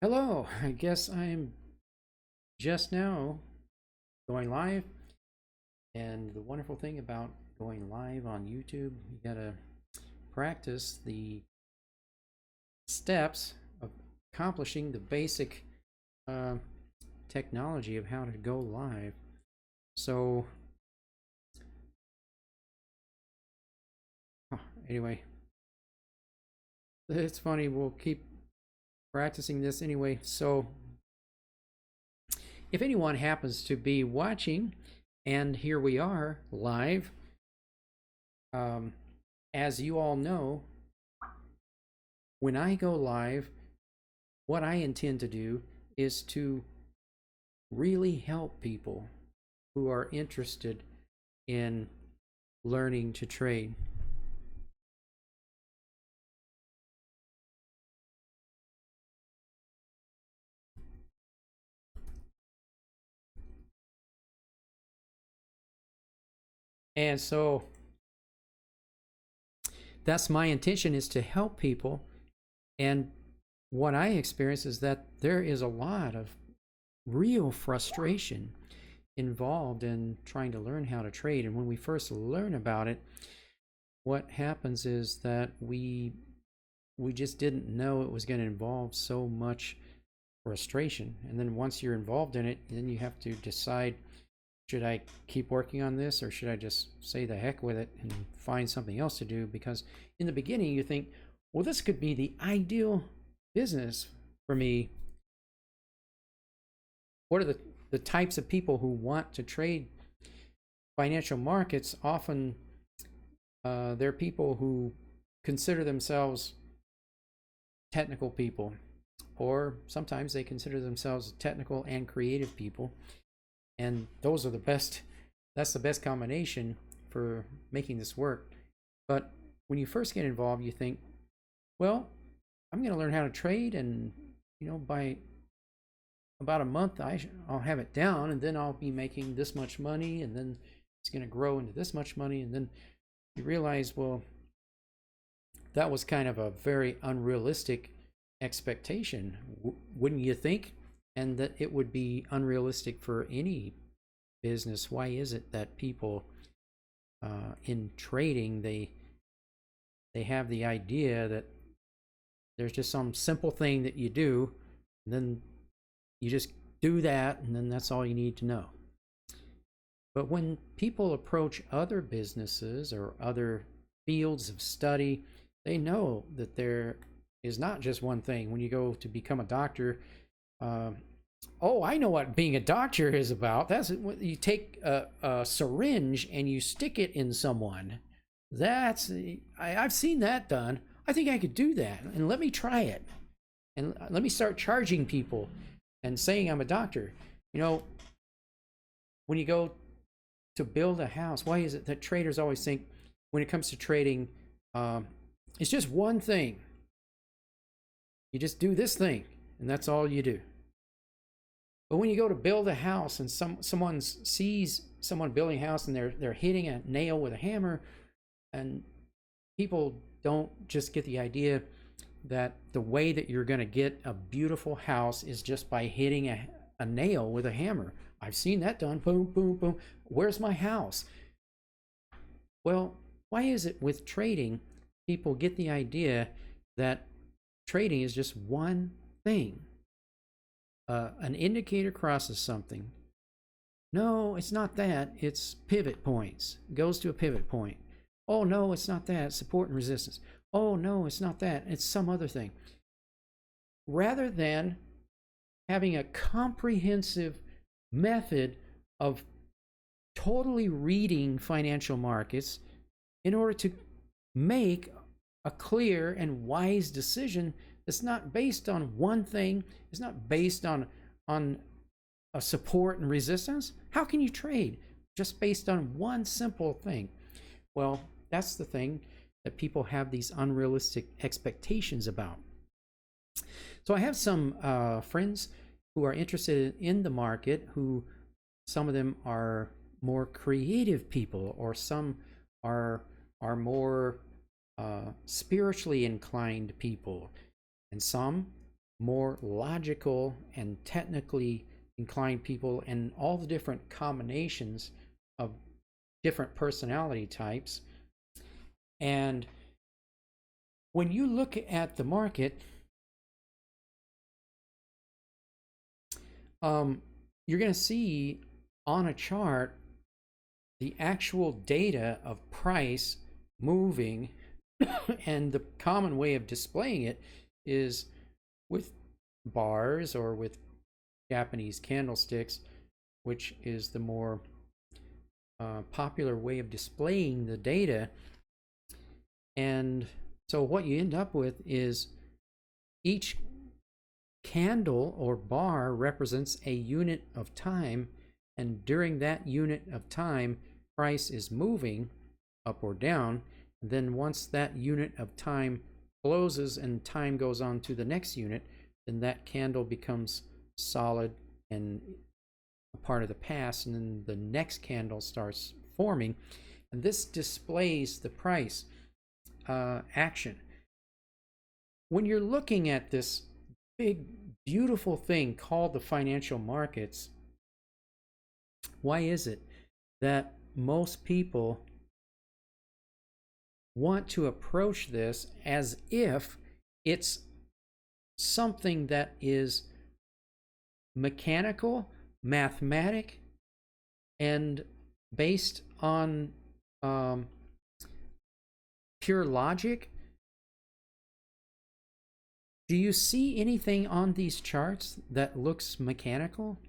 Hello, I guess I'm just now going live. And the wonderful thing about going live on YouTube, you gotta practice the steps of accomplishing the basic uh, technology of how to go live. So, oh, anyway, it's funny, we'll keep practicing this anyway. So, if anyone happens to be watching, and here we are live, um, as you all know, when I go live, what I intend to do is to really help people who are interested in learning to trade. And so that's my intention, is to help people. And what I experience is that there is a lot of real frustration involved in trying to learn how to trade. And when we first learn about it, what happens is that we just didn't know it was going to involve so much frustration. And then once you're involved in it, then you have to decide, should I keep working on this, or should I just say the heck with it and find something else to do? Because in the beginning you think, well, this could be the ideal business for me. What are the types of people who want to trade financial markets? Often they're people who consider themselves technical people, or sometimes they consider themselves technical and creative people. And those are the best, that's the best combination for making this work. But when you first get involved, you think, well, I'm going to learn how to trade, and by about a month I'll have it down, and then I'll be making this much money, and then it's going to grow into this much money. And then you realize, well, that was kind of a very unrealistic expectation, wouldn't you think? And that it would be unrealistic for any business. Why is it that people in trading, they have the idea that there's just some simple thing that you do, and then you just do that, and then that's all you need to know? But when people approach other businesses or other fields of study, they know that there is not just one thing. When you go to become a doctor, oh, I know what being a doctor is about. That's what you take a syringe and you stick it in someone. I've seen that done. I think I could do that, and let me try it, and let me start charging people and saying I'm a doctor. When you go to build a house, why is it that traders always think, when it comes to trading, it's just one thing? You just do this thing, and that's all you do. But when you go to build a house, and someone sees someone building a house, and they're hitting a nail with a hammer, and people don't just get the idea that the way that you're going to get a beautiful house is just by hitting a nail with a hammer. I've seen that done. Boom, boom, boom. Where's my house? Well, why is it with trading, people get the idea that trading is just one thing? An indicator crosses something. No, it's not that. It's pivot points. It goes to a pivot point. Oh, no, it's not that. It's support and resistance. Oh, no, it's not that. It's some other thing. Rather than having a comprehensive method of totally reading financial markets in order to make a clear and wise decision that's not based on one thing, it's not based on a support and resistance. How can you trade just based on one simple thing? Well, that's the thing that people have these unrealistic expectations about. So I have some friends who are interested in the market, who some of them are more creative people, or some are more spiritually inclined people, and some more logical and technically inclined people and all the different combinations of different personality types. And when you look at the market, you're going to see on a chart the actual data of price moving. And the common way of displaying it is with bars or with Japanese candlesticks, which is the more popular way of displaying the data. And so what you end up with is each candle or bar represents a unit of time, and during that unit of time, price is moving up or down. And then once that unit of time closes and time goes on to the next unit, then that candle becomes solid and a part of the past, and then the next candle starts forming, and this displays the price action. When you're looking at this big beautiful thing called the financial markets, why is it that most people want to approach this as if it's something that is mechanical, mathematic, and based on pure logic? Do you see anything on these charts that looks mechanical?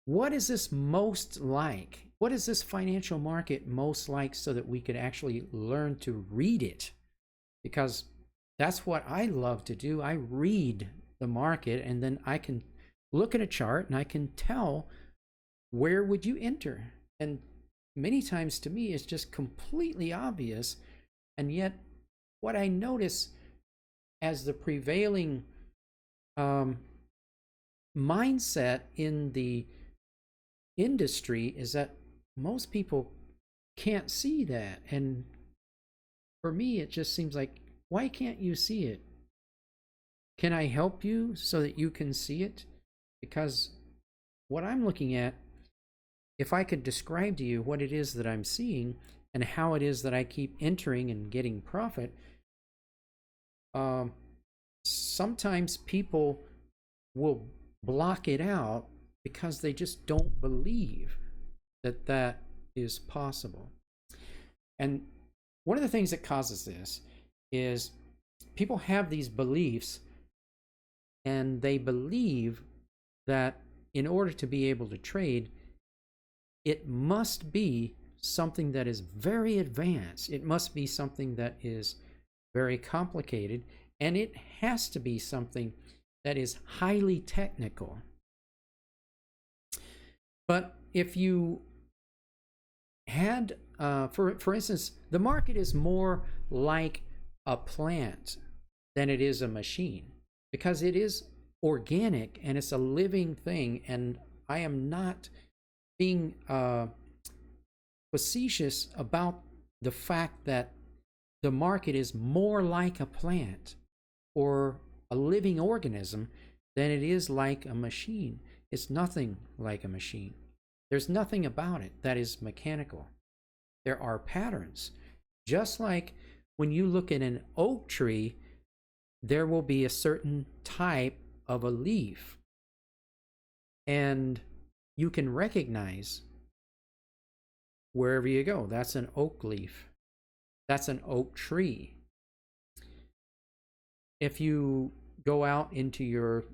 What is this most like? What is this financial market most like, so that we could actually learn to read it? Because that's what I love to do. I read the market, and then I can look at a chart and I can tell where would you enter. And many times to me it's just completely obvious. And yet what I notice as the prevailing mindset in the industry is that most people can't see that. And for me, it just seems like, why can't you see it? Can I help you so that you can see it? Because what I'm looking at, if I could describe to you what it is that I'm seeing and how it is that I keep entering and getting profit, sometimes people will block it out because they just don't believe that that is possible. And one of the things that causes this is people have these beliefs, and they believe that in order to be able to trade, it must be something that is very advanced. It must be something that is very complicated, and it has to be something that is highly technical. But if you had, for instance, the market is more like a plant than it is a machine, because it is organic and it's a living thing. And I am not being facetious about the fact that the market is more like a plant or a living organism than it is like a machine. It's nothing like a machine. There's nothing about it that is mechanical. There are patterns. Just like when you look at an oak tree, there will be a certain type of a leaf, and you can recognize wherever you go, that's an oak leaf, that's an oak tree. If you go out into your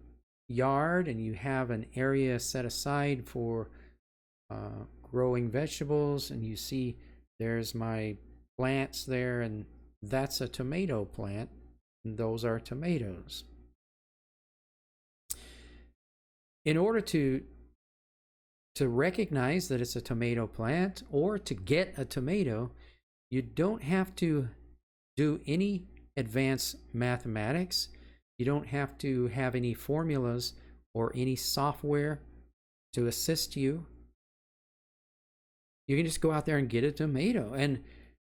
yard and you have an area set aside for growing vegetables, and you see there's my plants there, and that's a tomato plant, and those are tomatoes. In order to recognize that it's a tomato plant or to get a tomato, you don't have to do any advanced mathematics. You don't have to have any formulas or any software to assist you. You can just go out there and get a tomato. And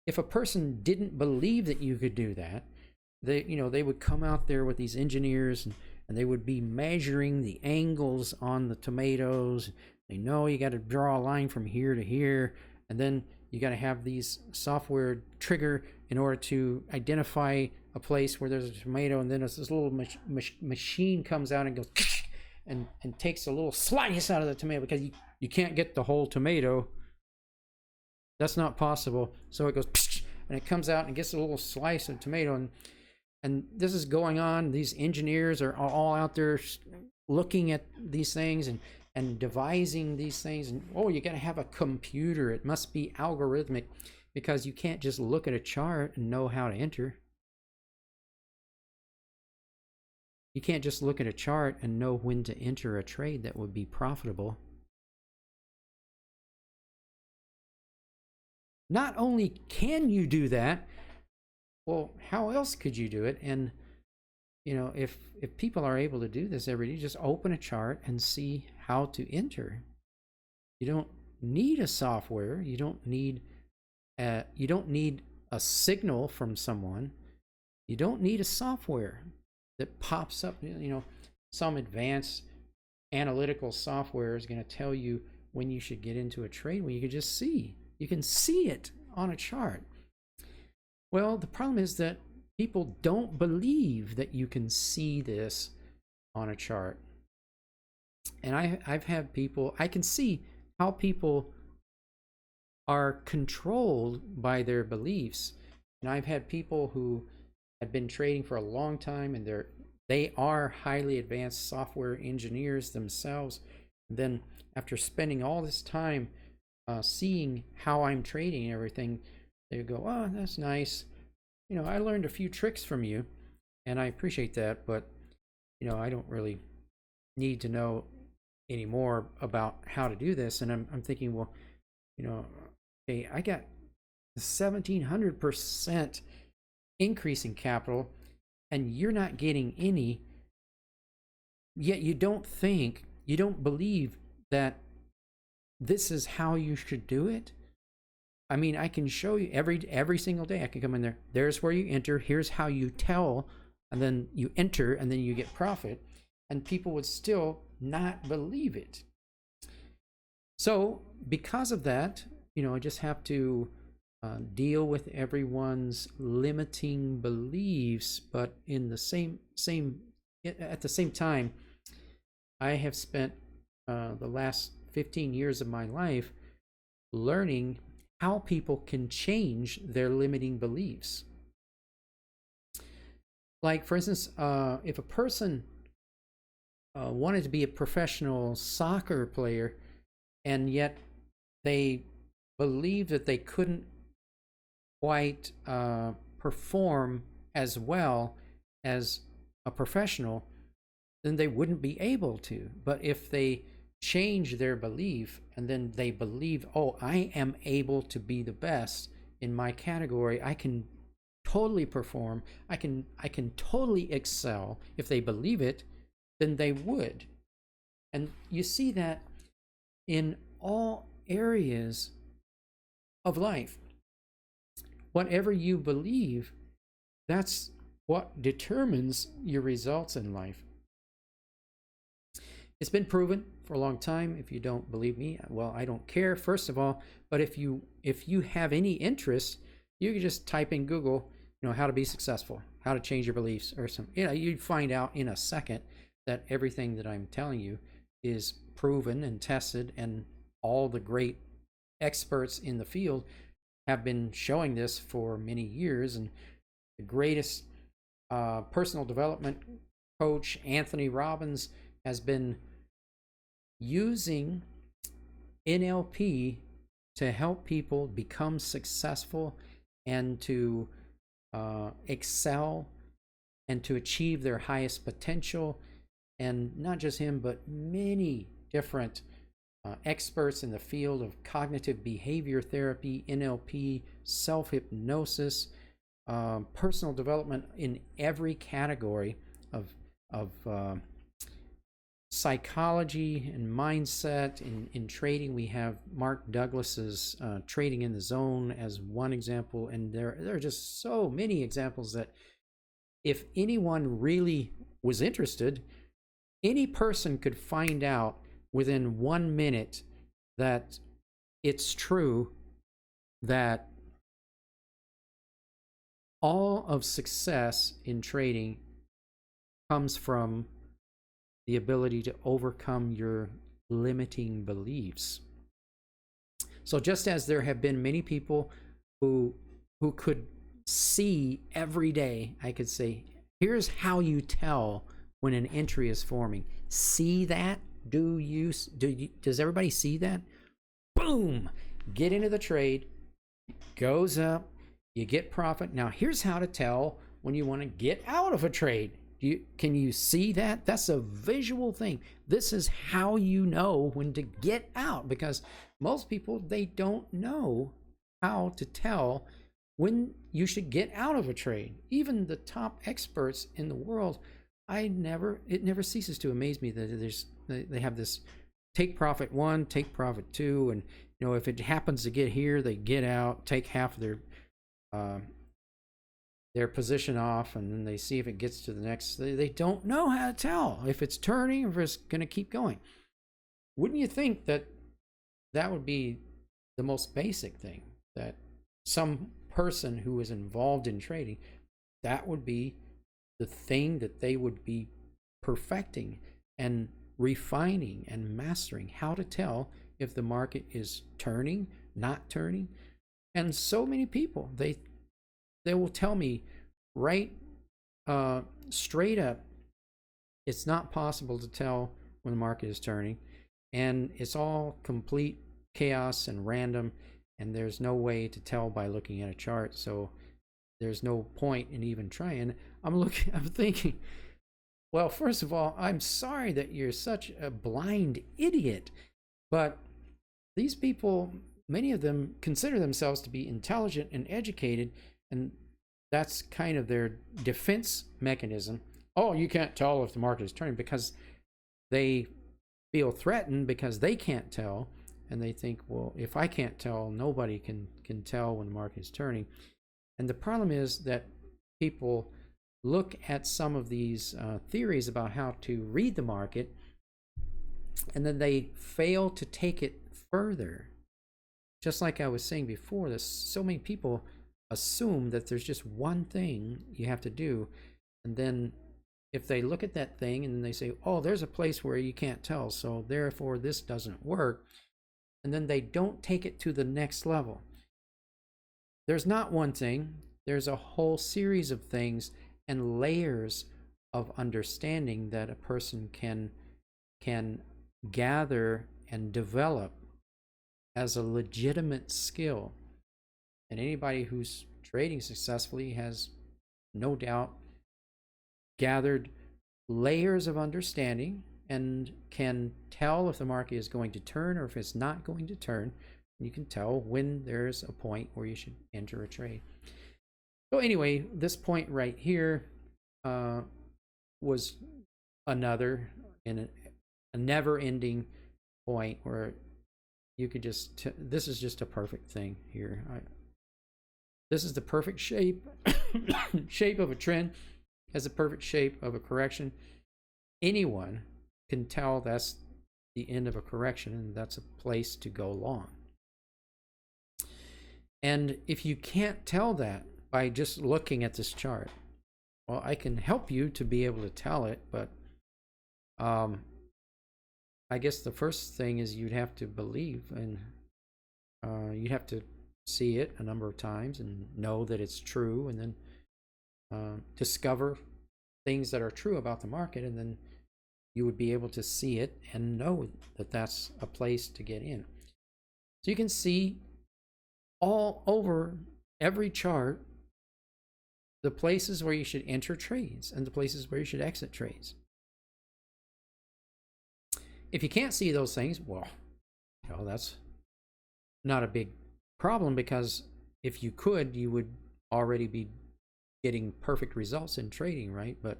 if a person didn't believe that you could do that, they would come out there with these engineers, and they would be measuring the angles on the tomatoes. They know you got to draw a line from here to here, and then you got to have these software trigger in order to identify a place where there's a tomato, and then this little machine comes out and goes and takes a little slice out of the tomato, because you can't get the whole tomato. That's not possible. So it goes and it comes out and gets a little slice of tomato, and this is going on. These engineers are all out there looking at these things and devising these things. And oh, you got to have a computer. It must be algorithmic, because you can't just look at a chart and know how to enter. You can't just look at a chart and know when to enter a trade that would be profitable. Not only can you do that, well, how else could you do it? And if people are able to do this every day, just open a chart and see how to enter. You don't need a software. You don't need a signal from someone. You don't need a software that pops up. Some advanced analytical software is going to tell you when you should get into a trade. When you can just see. You can see it on a chart. Well, the problem is that people don't believe that you can see this on a chart. And I've had people, I can see how people are controlled by their beliefs. And I've had people who have been trading for a long time, and they are highly advanced software engineers themselves. And then after spending all this time seeing how I'm trading and everything, they go, oh, that's nice. I learned a few tricks from you, and I appreciate that, but I don't really need to know any more about how to do this. And I'm thinking, well, hey, I got 1,700% increase in capital, and you're not getting any, yet you don't believe that this is how you should do it. I mean, I can show you every single day. I can come in there. There's where you enter. Here's how you tell, and then you enter, and then you get profit. And people would still not believe it. So because of that, I just have to deal with everyone's limiting beliefs. But in the at the same time, I have spent the last 15 years of my life learning how people can change their limiting beliefs. Like, for instance, if a person wanted to be a professional soccer player, and yet they believed that they couldn't quite perform as well as a professional, then they wouldn't be able to. But if they change their belief, and then they believe, oh, I am able to be the best in my category, I can totally perform, I can totally excel. If they believe it, then they would. And you see that in all areas of life. Whatever you believe, that's what determines your results in life. It's been proven for a long time. If you don't believe me, well, I don't care, first of all. But if you have any interest, you can just type in Google, how to be successful, how to change your beliefs, or you'd find out in a second that everything that I'm telling you is proven and tested, and all the great experts in the field have been showing this for many years. And the greatest personal development coach, Anthony Robbins, has been using NLP to help people become successful and to excel and to achieve their highest potential. And not just him, but many different experts in the field of cognitive behavior therapy, NLP, self-hypnosis, personal development in every category of psychology and mindset. In trading, we have Mark Douglas's Trading in the Zone as one example, and there are just so many examples that if anyone really was interested, any person could find out within 1 minute that it's true that all of success in trading comes from the ability to overcome your limiting beliefs. So just as there have been many people who could see every day, I could say, here's how you tell when an entry is forming. See that? Does everybody see that? Boom! Get into the trade, goes up, you get profit. Now here's how to tell when you want to get out of a trade. Can you see that? That's a visual thing. This is how you know when to get out, because most people, they don't know how to tell when you should get out of a trade. Even the top experts in the world, it never ceases to amaze me that they have this take profit 1, take profit 2, and if it happens to get here, they get out, take half of their position off, and then they see if it gets to the next. They don't know how to tell if it's turning or if it's going to keep going. Wouldn't you think that would be the most basic thing, that some person who is involved in trading, that would be the thing that they would be perfecting and refining and mastering, how to tell if the market is turning, not turning? And so many people, they will tell me right straight up, it's not possible to tell when the market is turning, and it's all complete chaos and random, and there's no way to tell by looking at a chart, so there's no point in even trying. I'm thinking, well, first of all, I'm sorry that you're such a blind idiot, but these people, many of them consider themselves to be intelligent and educated, and that's kind of their defense mechanism. Oh, you can't tell if the market is turning, because they feel threatened because they can't tell, and they think, well, if I can't tell, nobody can tell when the market is turning. And the problem is that people look at some of these theories about how to read the market, and then they fail to take it further. Just like I was saying before, there's so many people assume that there's just one thing you have to do, and then if they look at that thing and then they say, oh, there's a place where you can't tell, so therefore this doesn't work, and then they don't take it to the next level. There's not one thing, there's a whole series of things and layers of understanding that a person can gather and develop as a legitimate skill. And anybody who's trading successfully has no doubt gathered layers of understanding and can tell if the market is going to turn or if it's not going to turn. You can tell when there's a point where you should enter a trade. So anyway, this point right here was another in a never-ending point where you could just this is just a perfect thing here. This is the perfect shape shape of a trend, has the perfect shape of a correction. Anyone can tell that's the end of a correction, and that's a place to go long. And if you can't tell that by just looking at this chart, well, I can help you to be able to tell it, but I guess the first thing is you'd have to believe, and you'd have to see it a number of times and know that it's true, and then discover things that are true about the market, and then you would be able to see it and know that that's a place to get in. So you can see all over every chart the places where you should enter trades and the places where you should exit trades. If you can't see those things, well, that's not a big problem, because if you could, you would already be getting perfect results in trading, right? But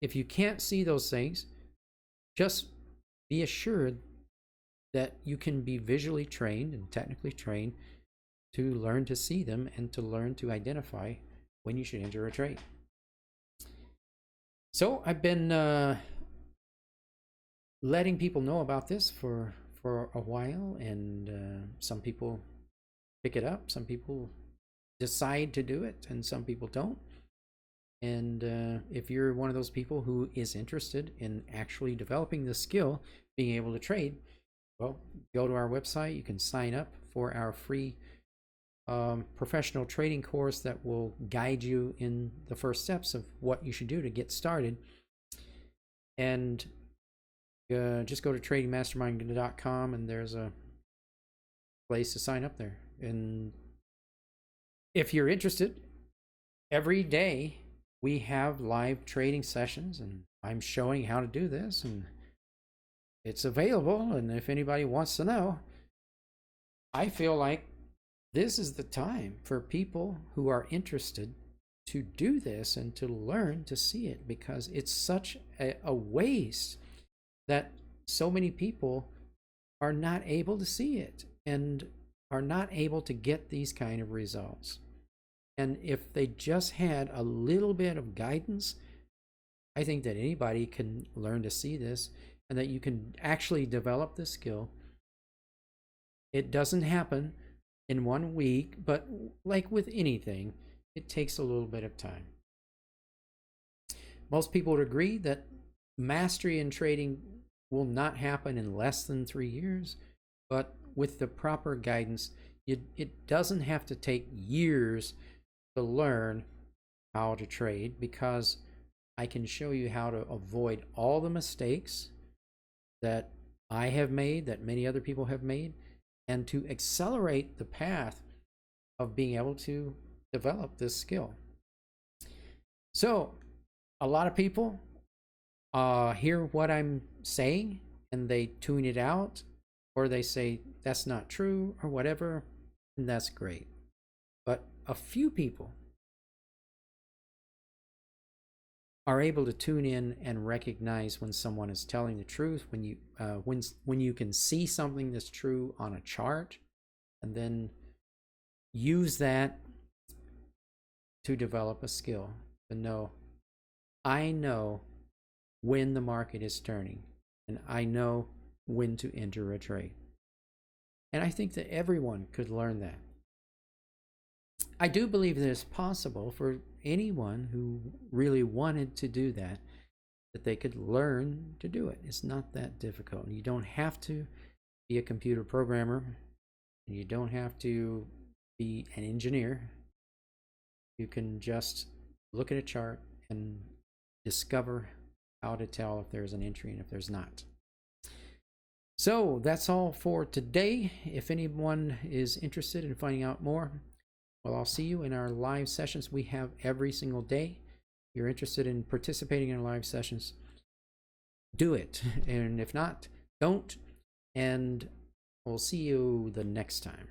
if you can't see those things, just be assured that you can be visually trained and technically trained to learn to see them and to learn to identify when you should enter a trade. So I've been letting people know about this for a while, and some people pick it up, some people decide to do it, and some people don't. And if you're one of those people who is interested in actually developing the skill, being able to trade, well, go to our website. You can sign up for our free professional trading course that will guide you in the first steps of what you should do to get started. And just go to tradingmastermind.com, and there's a place to sign up there. And if you're interested, every day we have live trading sessions, and I'm showing how to do this, and it's available. And if anybody wants to know, I feel like this is the time for people who are interested to do this and to learn to see it, because it's such a waste that so many people are not able to see it and are not able to get these kind of results. And if they just had a little bit of guidance, I think that anybody can learn to see this, and that you can actually develop the skill. It doesn't happen in 1 week, but like with anything, it takes a little bit of time. Most people would agree that mastery in trading will not happen in less than 3 years, but with the proper guidance, it doesn't have to take years to learn how to trade, because I can show you how to avoid all the mistakes that I have made, that many other people have made, and to accelerate the path of being able to develop this skill. So a lot of people hear what I'm saying and they tune it out, or they say that's not true or whatever, and that's great. But a few people are able to tune in and recognize when someone is telling the truth, when you can see something that's true on a chart, and then use that to develop a skill, to know, I know when the market is turning, and I know when to enter a trade. And I think that everyone could learn that. I do believe that it's possible for anyone who really wanted to do that, that they could learn to do it. It's not that difficult. You don't have to be a computer programmer. You don't have to be an engineer. You can just look at a chart and discover how to tell if there's an entry and if there's not. So that's all for today. If anyone is interested in finding out more, well, I'll see you in our live sessions we have every single day. If you're interested in participating in live sessions, do it. And if not, don't. And we'll see you the next time.